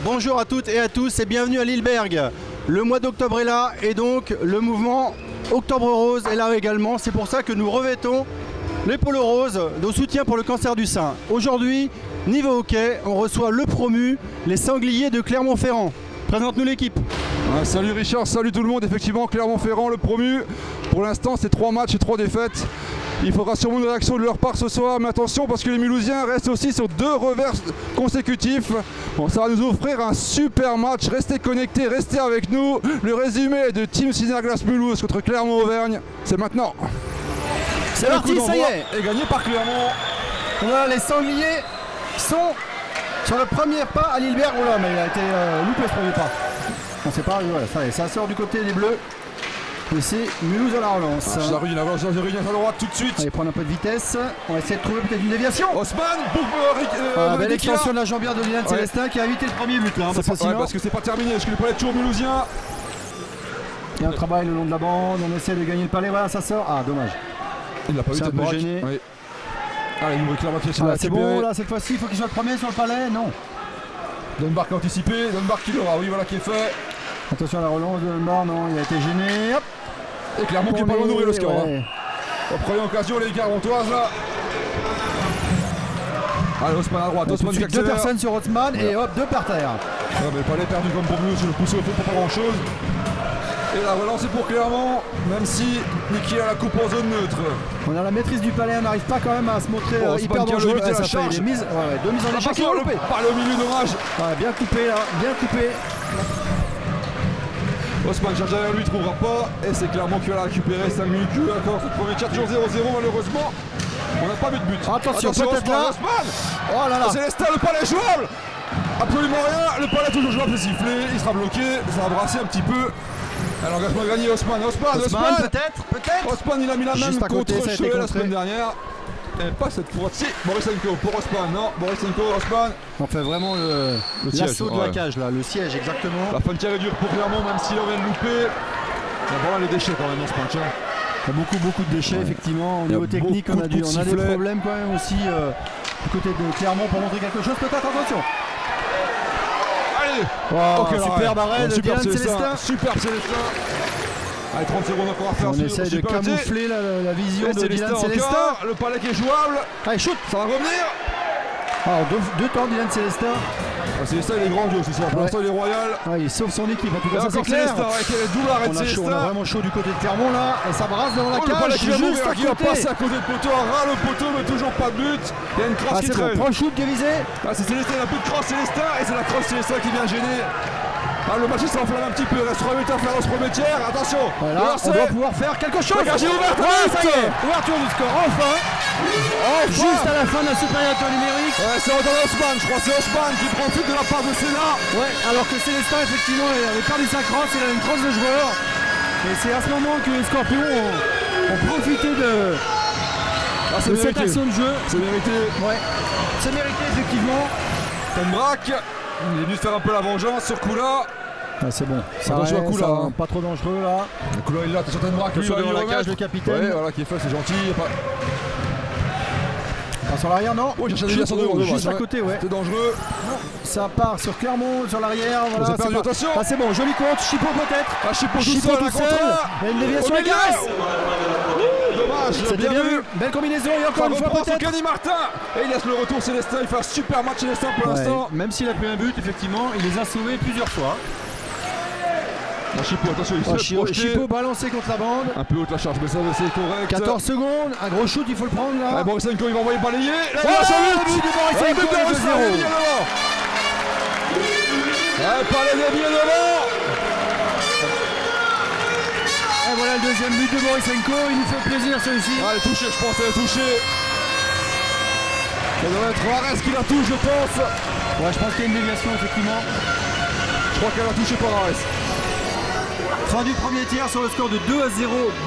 Bonjour à toutes et à tous et bienvenue à Lilleberg. Le mois d'octobre est là et donc le mouvement Octobre Rose est là également. C'est pour ça que nous revêtons les polos roses de soutien pour le cancer du sein. Aujourd'hui, niveau hockey, on reçoit le promu, les Sangliers de Clermont-Ferrand. Présente-nous l'équipe. Salut Richard, salut tout le monde. Effectivement, Clermont-Ferrand, le promu. Pour l'instant, c'est 3 matchs et 3 défaites. Il faudra sûrement une réaction de leur part ce soir, mais attention parce que les Mulhousiens restent aussi sur 2 revers consécutifs. Bon, ça va nous offrir un super match. Restez connectés, restez avec nous. Le résumé de Team Synerglace Mulhouse contre Clermont-Auvergne, c'est maintenant. C'est parti, ça y est. Et gagné par Clermont. Voilà, les Sangliers sont sur le premier pas à Lilleberg. Oh là, mais il a été loupé ce premier pas. On sait pas, voilà, ça y est, ça sort du côté des Bleus. Et c'est Mulhouse à la relance. Jarry, il avance Jarry à droite tout de suite. Allez, prendre un peu de vitesse. On va essayer de trouver peut-être une déviation. Osman, belle extension de la jambière de Dylan Célestin qui a évité le premier but là. Parce que c'est pas terminé, parce que le palais est toujours mulhousien. Il y a un travail le long de la bande, on essaie de gagner le palais, voilà ça sort. Ah dommage. Il n'a pas eu un peu gêné. Oui. Allez, il réclame pied sur la c'est bon là cette fois-ci, il faut qu'il soit le premier sur le palais, non. Dunbar qui a anticipé, Dunbar qui l'aura, oui voilà qui est fait. Attention à la relance de Dunbar, non, il a été gêné. Hop. Et Clermont qui est pas loin d'ouvrir le score. Ouais. Hein. Première occasion les Clermontoises là. Allez Osman à droite, Osman qui accélère. 2 personnes sur Osman et hop, 2 par terre. Ouais, mais le palais perdu comme pour nous, sur le poussé au fond pour pas grand chose. Et la relance est pour Clermont, même si Niki a la coupe en zone neutre. On a la maîtrise du palais, on n'arrive pas quand même à se montrer hyper dangereux. Ouais, la charge. Deux mises en échec. Par le milieu d'orage. Ouais, bien coupé là, bien coupé. Osman cherche derrière lui, il ne trouvera pas. Et c'est Clermont qui va la récupérer. 5 minutes de d'accord. Ce premier quart, toujours 0-0 malheureusement. On n'a pas vu de but. Attention peut-être là. Osman. Oh là là. Célestin, le palais jouable. Absolument rien. Le palais toujours jouable, c'est sifflé. Il sera bloqué. Ça va brasser un petit peu. Alors engagement gagné Osman. Osman peut-être. Osman il a mis la même contre Cholet la semaine dernière. Et pas cette fois-ci. Borisenko pour Osman, non. Borisenko, Osman. On fait vraiment l'assaut de la cage là, le siège exactement. La frontière est dure pour Clermont, même s'il aurait loupé. Il y a vraiment les déchets quand même dans ce match. Il y a beaucoup de déchets effectivement. Au niveau technique, on a des problèmes quand même aussi du côté de Clermont pour montrer quelque chose peut-être. Attention. Allez. Okay, superbe arrêt de Dylan Célestin. Superbe Célestin. Allez, 30 secondes encore à faire. On essaie de camoufler la vision de Dylan Célestin. Le palais qui est jouable. Allez, shoot. Ça va revenir. Alors, deux temps Dylan Célestin. Célestin il est grand jeu ce soir. Pour l'instant il est royal. Il sauve son équipe. En tout cas, ça c'est clair. On a vraiment chaud du côté de Clermont là. Et ça brasse devant la cage. Juste à côté. Passe à côté de poteau. Ras le poteau mais toujours pas de but. Il y a une crosse qui traîne. Prends le shoot dévisé. C'est Célestin, il a plus de crosse Célestin. Et c'est la crosse Célestin qui vient gêner. Le match il s'enflamme un petit peu, il reste 3 minutes à faire dans ce premier tiers, attention. Voilà, on doit pouvoir faire quelque chose. Ça y est, ouverture du score, enfin. Juste à la fin de la supériorité numérique. Ouais, c'est Osman, je crois, c'est Osman qui prend fuite de la part de Sénat. Ouais, alors que Célestin effectivement il avait perdu sa crosse, il a une crosse de joueur. Et c'est à ce moment que les Scorpions ont profité de cette action de jeu. C'est mérité. Ouais, c'est mérité effectivement. Tenbrack. Il est venu faire un peu la vengeance sur coup-là. Ah, c'est bon, ça attention à coup là. Pas trop dangereux là. Le coup là il est là, attention Tenbrack. Lui devant la cage, le capitaine. Ouais, voilà qui est fait, c'est gentil. Pas sur l'arrière, non. Oh, j'ai cherché juste à côté, ouais. C'est dangereux. Non, ça part sur Clermont, sur l'arrière. Voilà, perdu, attention. Ah, c'est bon, joli compte, Chipo peut-être. Chipo tout seul. Il y a une déviation à Garès. Dommage, c'était bien vu. Belle combinaison, et encore une fois peut-être. Kenny Martin. Et il laisse le retour Célestin, il fait un super match Célestin pour l'instant. Même s'il a pris un but, effectivement, il les a sauvés plusieurs fois. Chipo, attention, il Chipo balancé contre la bande. Un peu haute la charge, mais ça c'est correct. 14 secondes, un gros shoot, il faut le prendre là. Borisenko, il va envoyer balayer. Là, le but de Borisenko, 2-0. Palais bien devant. Et voilà le deuxième but de Borisenko, il nous fait plaisir celui-ci. Elle est touchée, je pense, elle est touchée. Ça doit être Arès qui la touche, je pense. Ouais, je pense qu'il y a une déviation effectivement. Je crois qu'elle a touché par Arès. Fin du premier tiers sur le score de 2-0,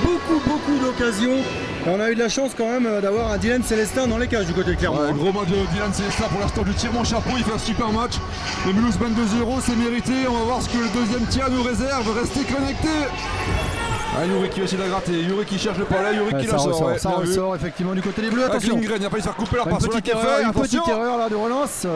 beaucoup d'occasions. On a eu de la chance quand même d'avoir un Dylan Célestin dans les cages du côté de Clermont. Ouais, gros match de Dylan Célestin pour l'instant, je tire mon chapeau, il fait un super match. Le Mulhouse mène 2-0, c'est mérité, on va voir ce que le deuxième tiers nous réserve, restez connectés. Ah, Yuri qui va essayer de la gratter, Yuri qui cherche le palais, Yuri qui la sort. Ouais, ça ressort effectivement du côté des bleus. Avec Attention, Lindgren, il a failli se faire couper la une passe sur la petite erreur là de relance,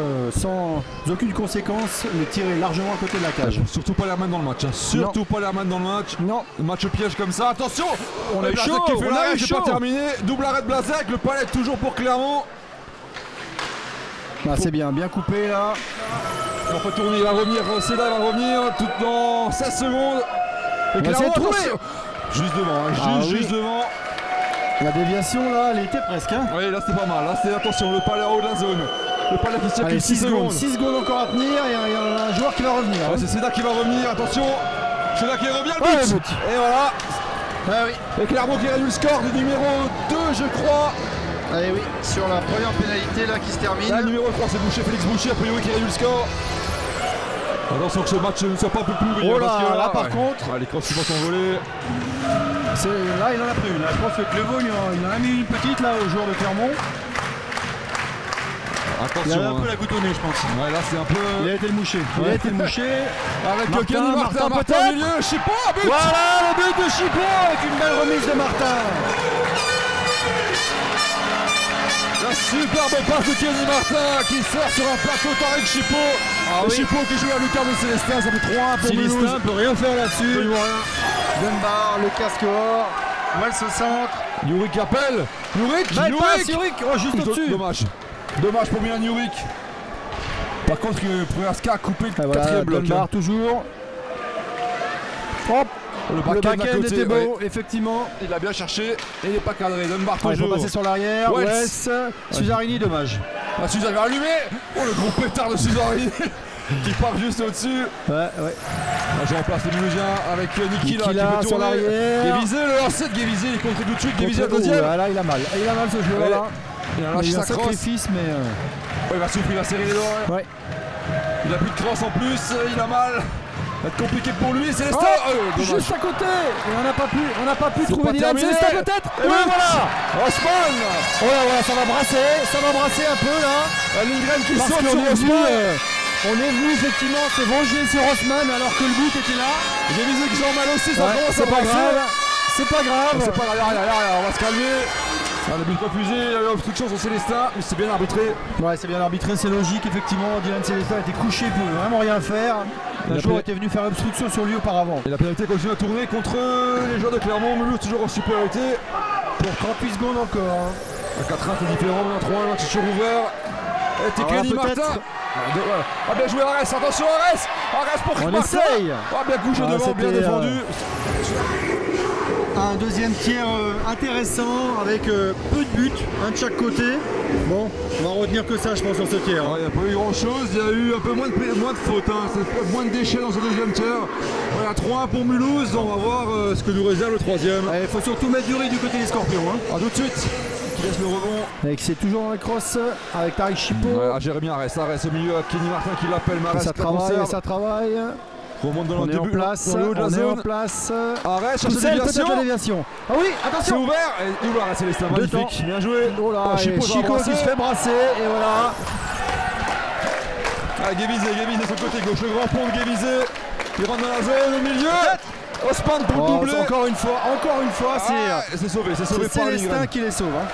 sans aucune conséquence, mais tiré largement à côté de la cage. Surtout pas les remettre dans le match, hein. Surtout pas les remettre dans le match. Non, Le match piège comme ça, attention. on a eu Blazek chaud, qui fait on a l'arrêt, eu c'est chaud. pas terminé. Double arrêt de Blazek, le palais toujours pour Clermont. Ah, c'est bien coupé là. On peut tourner, il va revenir, Seda va revenir tout dans 16 secondes. Et va essayer de trouver. attention. Juste devant, hein, Ah, juste devant. La déviation là, elle était presque. Hein. Oui, là c'était pas mal, là c'est attention, le palais en haut de la zone. Le palais qui circule Allez, 6 secondes. 6 secondes encore à tenir et il y a un joueur qui va revenir. Ouais, Hein. c'est Seda qui va revenir, attention. Seda qui revient, le Ouais, but. le but. Et voilà. Ah oui. Et Clermont qui réduit le score du numéro 2, je crois. Allez oui, sur la première pénalité là qui se termine. Là, le numéro 3, c'est Boucher, Félix Boucher, a priori qui réduit le score. Attention que ce match ne soit pas un peu plus brillant. Oh là, parce que là, par contre. les crosses vont s'envoler. Là il en a pris une. Là. Je pense que Clévo il en a mis une petite là au joueur de Clermont. Il Attention. a un peu la goutonnée je pense. Ouais, là c'est un peu. Il a été le mouché. Ouais. Il a été le mouché. Avec Martin, Kenny Martin au peut-être. milieu, Chipot, but. Voilà le but de Chipot avec une belle remise de Martin. La superbe passe de Kenny Martin qui sort sur un plateau Tarek Chipot. Ah oui. Chipot qui joue à Lucarne de Célestin, ça fait 3-1 pour Mulhouse. Célestin peut rien faire là-dessus. Absolument rien. Dunbar, le casque or. Wells au centre. Yurik appelle. Yurik. Belle passe, Yurik. Oh, juste au-dessus. Dommage pour Milan Yurik. Par contre, Proyaska a coupé le Voilà, quatrième bloc. Dunbar toujours. Hop. Le Le backhand backhand était beau, effectivement. Il l'a bien cherché et il n'est pas cadré. Dunbar Il faut toujours. passer sur l'arrière. Wells. Wells. Suzarini, dommage. Ah, Suzanne va allumer. Oh, le gros pétard de Suzarini qui part juste au-dessus. Ouais. Là, je remplace les Mulhousiens avec Nikila qui Nikila peut sur tourner. l'arrière. Guévizé, le lancer de Guévizé, il contre tout de suite. Guévizé à deuxième. Là, il a mal. Il a mal ce joueur là. Il a Il a lâché eu un sa crosse. sacrifice, mais. Il va souffrir, il va serrer les dents. Ouais. Il a plus de crosse en plus, il a mal. Ça va être compliqué pour lui, c'est Oh, dommage. juste à côté. Et on n'a pas pu C'est trouver pas Dylan terminé. Célestin peut-être. Et Oui, oui, voilà. Osman. Oh là, voilà, ça va brasser un peu là. Lindgren qui Parce saute qu'on sur est venu, Osman. on est venu effectivement se venger sur Osman alors que le but était là. Guévizé qui joue mal aussi, ça Ouais, commence c'est à pas brasser. grave. C'est pas grave. C'est pas grave, on va se calmer. Le but refusé, il y a eu obstruction sur Célestin, mais c'est bien arbitré. Ouais, c'est bien arbitré, c'est logique effectivement. Dylan Célestin était couché, il pouvait vraiment rien faire. Le joueur était venu faire obstruction sur lui auparavant. Et la pénalité continue à tourner contre les joueurs de Clermont. Mulhouse toujours en supériorité. Pour 38 secondes encore. À 4-1 c'est différent, mais en 3-1 le match est toujours ouvert. Et t'es Alors là, Kenny peut-être. Martin. Ah bien joué Arès, attention Arès pour On Martin. essaye. Ah bien couché devant, bien c'était, défendu. Un deuxième tiers intéressant avec peu de buts, un de chaque côté. Bon, on va retenir que ça je pense sur ce tiers. Il n'y a pas eu grand chose, il y a eu un peu moins de fautes, hein. Moins de déchets dans ce deuxième tiers. Voilà, 3-1 pour Mulhouse, on va voir ce que nous réserve le troisième. Il faut surtout mettre du riz du côté des Scorpions. Hein. A tout de suite, qui laisse le rebond. Avec c'est toujours dans la crosse avec Tariq Chipot. Ouais, Jérémy Arès au milieu, Kenny Martin qui l'appelle, Et Marès ça qui la travaille, conserve. ça travaille. Remonte dans On le est en début, place, dans le haut de la on est en zone. place. Arès cherche Poussel, la peut-être déviation. la déviation. Ah oui, C'est attention. ouvert et ouvert à Célestin, Deux magnifique, temps. bien joué. Oh là, Ah, et Chico Chico qui se fait brasser et voilà. Ah, Guévizé de son côté gauche, le grand pont de Guévizé. Il rentre dans la zone au milieu. Osman pour Oh, doubler. encore une fois, C'est sauvé c'est par Célestin Lindgren. qui les sauve. Hein.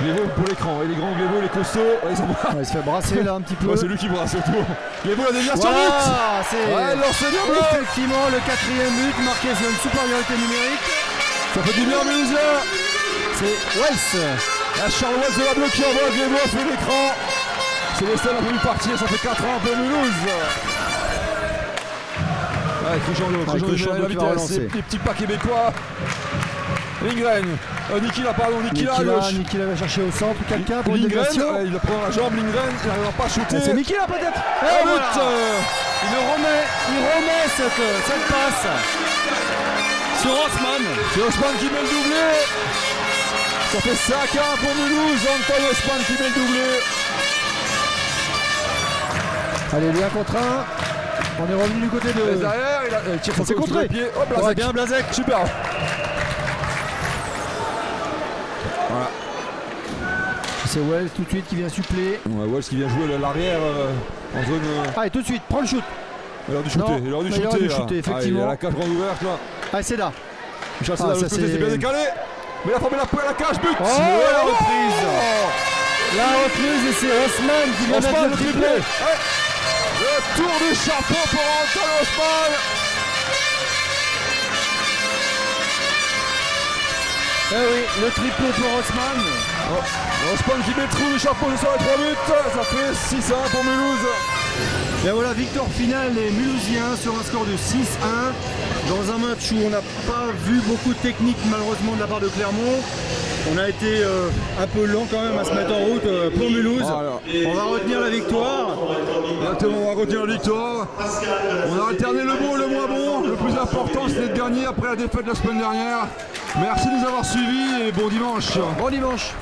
Glébo pour l'écran, et les grands Glébo, les costauds. Ouais, ils sont... Ouais, il se fait brasser là un petit peu. Ouais, c'est lui qui brasse autour. Glébo la déviation, but. Voilà, c'est Ouais, lancé bien but. effectivement le quatrième but marqué sur une supériorité numérique. Ça fait du bien, Mulhousien. C'est Wells. La Charles Wells de la bleue qui envoie Glébo a fait l'écran. Célestin a voulu partir, ça fait 4-1 pour Mulhouse. Ouais, Cruchando Cruchando qui va qui va relancer. les petits pas québécois. Lindgren, Nikila à gauche. Nikila va chercher au centre quelqu'un pour une Lindgren, déviation. il la prend la jambe, Lindgren, il n'arrivera pas à shooter. C'est Nikila peut-être. Ah, Et but, voilà. Il remet cette passe sur Osman. C'est Osman qui met le doublé. Ça fait 5-1 pour Mulhouse, Antoine Osman qui met le doublé. Allez, bien contre un. On est revenu du côté de. Derrière, il tire Ça s'est contré. pied. Oh, Blazek. Ouais, bien Blazek. Super. Voilà. C'est Wells tout de suite qui vient suppléer. Ouais, Wells qui vient jouer l'arrière en zone. Allez, tout de suite, prends le shoot. Il a dû shooter, Non, il a dû il a shooter. dû là. shooter, Ah, effectivement. il a la cage grande ouverte là. Ah, c'est là. Michel Ah, Seda, ça, c'est bien décalé. Mais il a formé la poêle à la cage, but. Oh, la reprise. La reprise, et c'est Haussmann qui vient mettre Haussmann, le le triplé. triplé. Ouais. Le tour du chapeau pour Anton Haussmann. Eh oui, le triplé pour Haussmann. Haussmann qui met le trou du chapeau sur les 3 buts. Ça fait 6-1 pour Mulhouse. Et voilà, victoire finale des Mulhousiens sur un score de 6-1 dans un match où on n'a pas vu beaucoup de technique malheureusement de la part de Clermont. On a été un peu lent quand même à se mettre en route pour Mulhouse. Voilà. On va retenir la victoire. Exactement, on va retenir la victoire. On a alterné le bon et le moins bon. Le plus important, c'était de gagner après la défaite de la semaine dernière. Merci de nous avoir suivis et bon dimanche. Bon dimanche.